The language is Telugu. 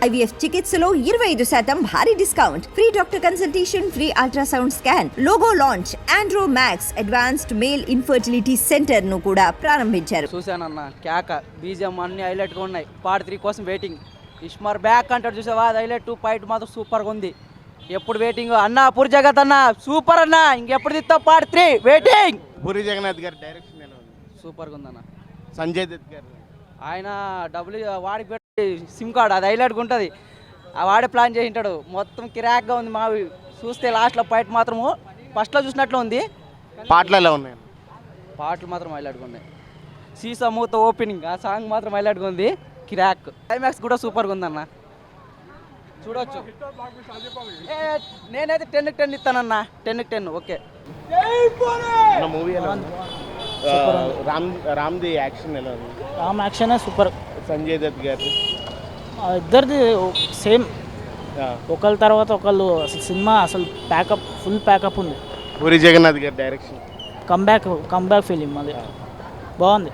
IVF చికిత్సలో 25% భారీ discount, free doctor consultation, free ultrasound scan, logo launch, Andro max advanced male infertility centre ను కూడా ప్రారంభించారు. చూశానన్న కేక బీజిఎం అన్ని హైలైట్ గా ఉన్నాయి. పార్ట్ 3 కోసం వెయిటింగ్. ఇస్మార్ బ్యాక్ అంటాడు చూసావా, అది హైలైట్. ఫైట్ మాత్రం సూపర్ గా ఉంది. ఎప్పుడు వెయిటింగ్ అన్న పూరి జగత్ అన్న, సూపర్ అన్న. ఇంకెప్పుడు తీస్తావు పార్ట్ 3 వెయిటింగ్. పూరి జగన్నాథ్ గారి డైరెక్షన్ ఎలా ఉంది? సూపర్ గా ఉందన్న. సంజయ్ దత్ గారు ఆయన డబ్బులు వాడికి పెట్టి సిమ్ కార్డ్ అది హైలైట్గా ఉంటుంది. ఆ వాడే ప్లాన్ చేసి ఉంటాడు. మొత్తం కిరాక్గా ఉంది మావి. చూస్తే లాస్ట్లో ఫైట్ మాత్రము ఫస్ట్లో చూసినట్లు ఉంది. పాటలు ఎలా ఉన్నాయి? పాటలు మాత్రం హైలైట్గా ఉన్నాయి. సీసా మూత ఓపెనింగ్ ఆ సాంగ్ మాత్రం హైలైట్గా ఉంది. కిరాక్ క్లైమాక్స్ కూడా సూపర్గా ఉందన్న, చూడవచ్చు. నేనైతే 10కి 10 ఇస్తానన్న. 10కి 10 ఓకే. మూవీ ఎలా ఉంది? రామ్ది యాక్షన్ ఎలా ఉంది? Ram action super. సంజయ్ దత్ గారు ఇద్దరిది సేమ్, ఒకళ్ళ తర్వాత ఒకళ్ళు. అసలు సినిమా అసలు ప్యాకప్, ఫుల్ ప్యాకప్ ఉంది. పూరి జగన్నాథ్ గారి డైరెక్షన్ కంబ్యాక్ ఫిలిం అది బాగుంది.